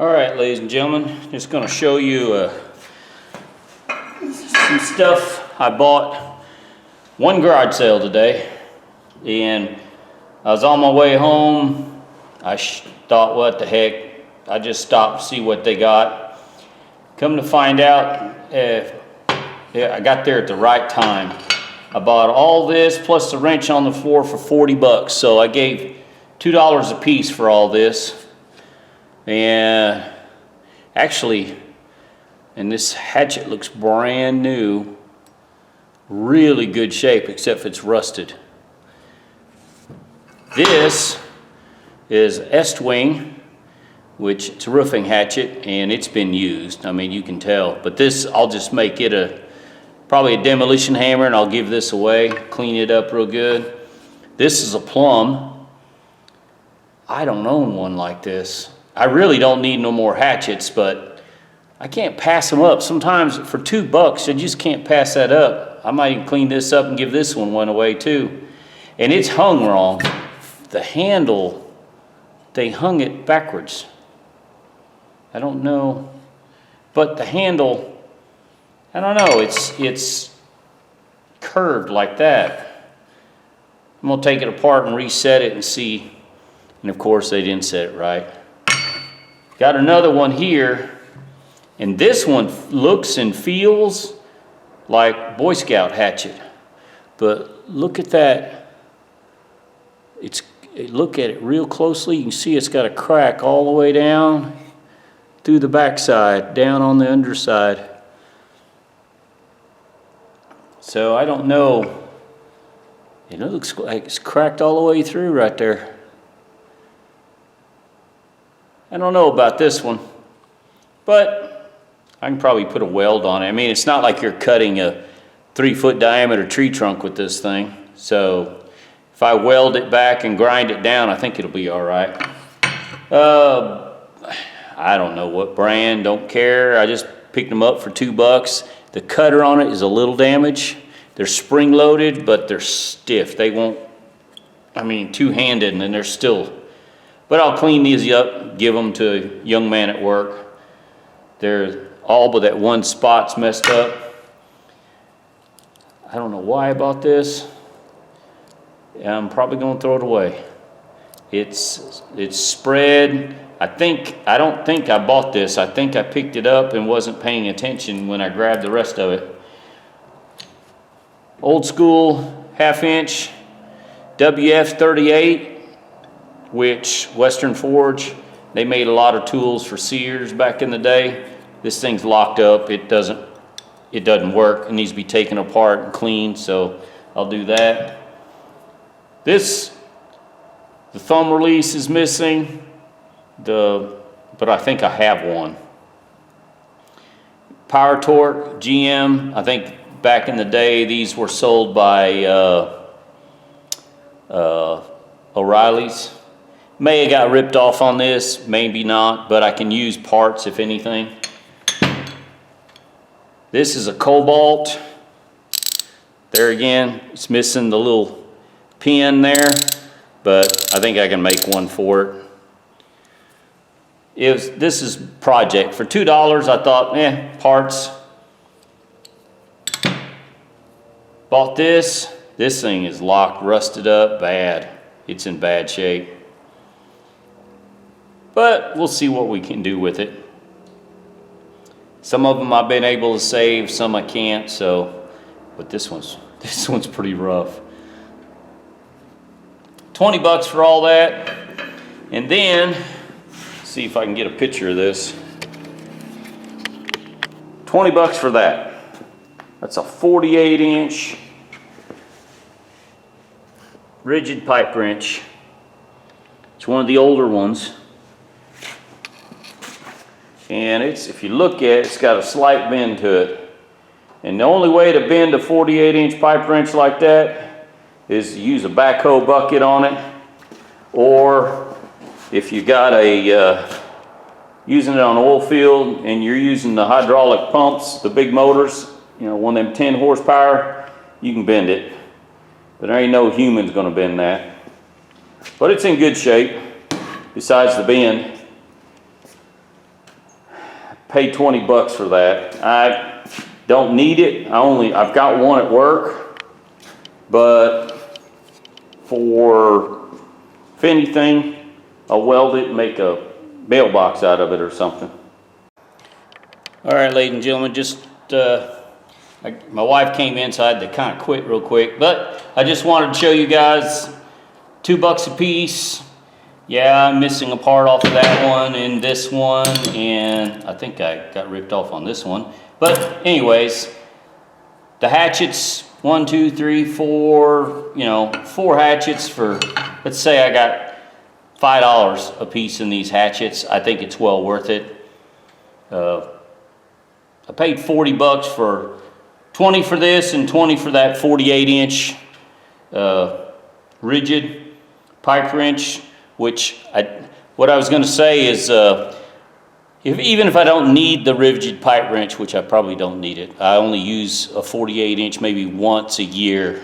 All right, ladies and gentlemen, just going to show you some stuff I bought one garage sale today, and I was on my way home. I thought, what the heck, I just stopped to see what they got. Come to find out, I got there at the right time. I bought all this plus the wrench on the floor for 40 bucks, so I gave $2 a piece for all this. And actually, and this hatchet looks brand new, really good shape, except it's rusted. This is Est-Wing, which it's a roofing hatchet, and it's been used. I mean, you can tell. But this, I'll just make it probably a demolition hammer, and I'll give this away, clean it up real good. This is a Plum. I don't own one like this. I really don't need no more hatchets, but I can't pass them up. Sometimes for $2, you just can't pass that up. I might even clean this up and give this one away too. And it's hung wrong. The handle, they hung it backwards. I don't know, but the handle, I don't know, it's curved like that. I'm gonna take it apart and reset it and see. And of course they didn't set it right. Got another one here, and this one looks and feels like Boy Scout hatchet. But look at that. Look at it real closely. You can see it's got a crack all the way down through the backside, down on the underside. So I don't know. It looks like it's cracked all the way through right there. I don't know about this one, but I can probably put a weld on it. I mean, it's not like you're cutting a 3-foot diameter tree trunk with this thing. So if I weld it back and grind it down, I think it'll be all right. I don't know what brand, don't care. I just picked them up for $2. The cutter on it is a little damaged. They're spring loaded, but they're stiff. They won't, I mean, two-handed, and then they're still. But I'll clean these up, give them to a young man at work. They're all but that one spot's messed up. I don't know why I bought this. I'm probably gonna throw it away. It's spread. I don't think I bought this. I think I picked it up and wasn't paying attention when I grabbed the rest of it. Old school 1/2-inch WF-38. Which Western Forge, they made a lot of tools for Sears back in the day. This thing's locked up. It doesn't work. It needs to be taken apart and cleaned, so I'll do that. The thumb release is missing, but I think I have one. Power Torque, GM, I think back in the day these were sold by O'Reilly's. May have got ripped off on this, maybe not, but I can use parts if anything. This is a Cobalt. There again, it's missing the little pin there, but I think I can make one for it. This is project. For $2, I thought, parts. Bought this. This thing is locked, rusted up, bad. It's in bad shape. But we'll see what we can do with it. Some of them I've been able to save, some I can't, so, but this one's pretty rough. 20 bucks for all that. And then, see if I can get a picture of this. 20 bucks for that. That's a 48-inch rigid pipe wrench. It's one of the older ones. And if you look at it, it's got a slight bend to it. And the only way to bend a 48-inch pipe wrench like that is to use a backhoe bucket on it. Or if you got using it on an oil field and you're using the hydraulic pumps, the big motors, one of them 10 horsepower, you can bend it. But there ain't no human's gonna bend that. But it's in good shape, besides the bend. paid 20 bucks for that. I don't need it. I've got one at work, but if anything, I'll weld it and make a mailbox out of it or something. All right, ladies and gentlemen, my wife came in, so I had to kind of quit real quick, but I just wanted to show you guys $2 a piece. Yeah, I'm missing a part off of that one and this one, and I think I got ripped off on this one. But anyways, the hatchets, 1, 2, 3, 4, 4 hatchets for, let's say I got $5 a piece in these hatchets. I think it's well worth it. I paid 40 bucks for 20 for this and 20 for that 48-inch rigid pipe wrench, what I was going to say is even if I don't need the rigid pipe wrench, which I probably don't need it, I only use a 48-inch maybe once a year,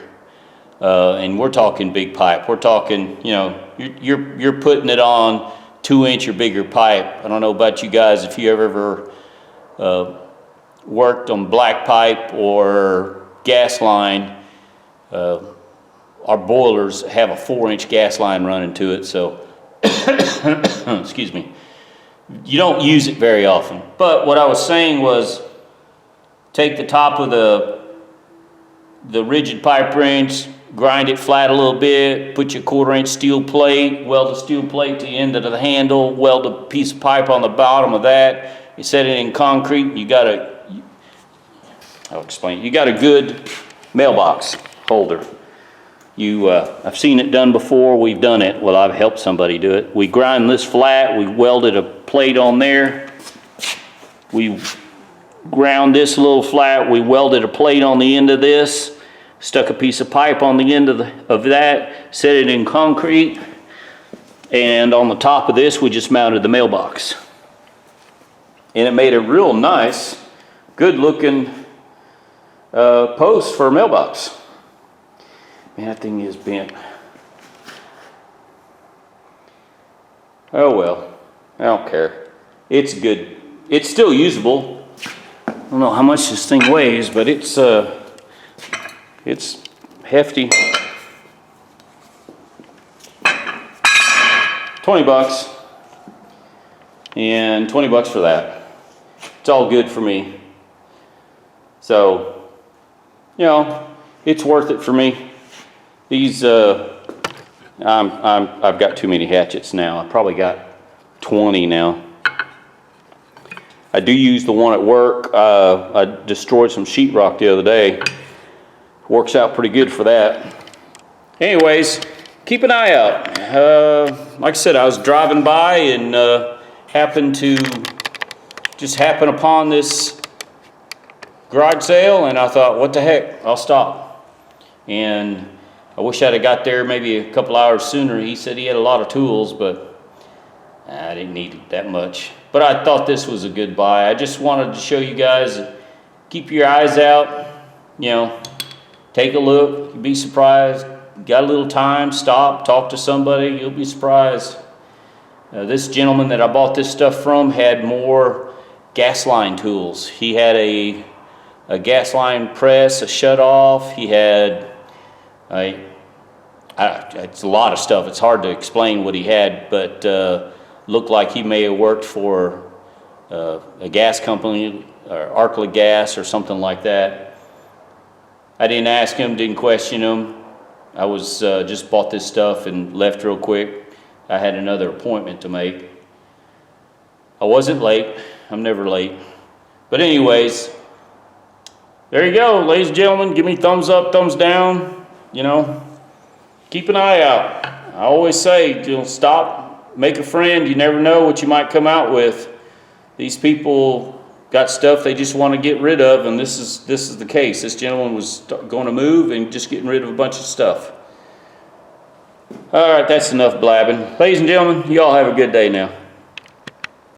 and we're talking big pipe. We're talking, you're putting it on 2-inch or bigger pipe. I don't know about you guys if you ever worked on black pipe or gas line. Our boilers have a 4-inch gas line running to it, so excuse me, you don't use it very often. But what I was saying was, take the top of the rigid pipe wrench, grind it flat a little bit, put your 1/4-inch steel plate, weld a steel plate to the end of the handle, weld a piece of pipe on the bottom of that. You set it in concrete, I'll explain. You got a good mailbox holder. I've seen it done before. We've done it. Well, I've helped somebody do it. We grind this flat. We welded a plate on there. We ground this a little flat. We welded a plate on the end of this. Stuck a piece of pipe on the end of that. Set it in concrete. And on the top of this, we just mounted the mailbox. And it made a real nice, good-looking post for a mailbox. Man, that thing is bent. Oh well, I don't care. It's good. It's still usable. I don't know how much this thing weighs, but it's hefty. 20 bucks. And 20 bucks for that. It's all good for me. So, it's worth it for me. These, I've got too many hatchets now. I probably got 20 now. I do use the one at work. I destroyed some sheetrock the other day. Works out pretty good for that. Anyways, keep an eye out. Like I said, I was driving by and happened upon this garage sale, and I thought, what the heck, I'll stop. And I wish I'd have got there maybe a couple hours sooner. He said he had a lot of tools, but I didn't need it that much. But I thought this was a good buy. I just wanted to show you guys, keep your eyes out, take a look, you'll be surprised. Got a little time, stop, talk to somebody, you'll be surprised. This gentleman that I bought this stuff from had more gas line tools. He had a gas line press, a shut off. He had it's a lot of stuff. It's hard to explain what he had, but looked like he may have worked for a gas company or Arcla Gas or something like that. I didn't ask him, didn't question him. I was just bought this stuff and left real quick. I had another appointment to make. I wasn't late. I'm never late. But anyways, there you go, ladies and gentlemen. Give me thumbs up, thumbs down. Keep an eye out. I always say, stop, make a friend. You never know what you might come out with. These people got stuff they just want to get rid of, and this is the case. This gentleman was going to move and just getting rid of a bunch of stuff. All right, that's enough blabbing. Ladies and gentlemen, you all have a good day now.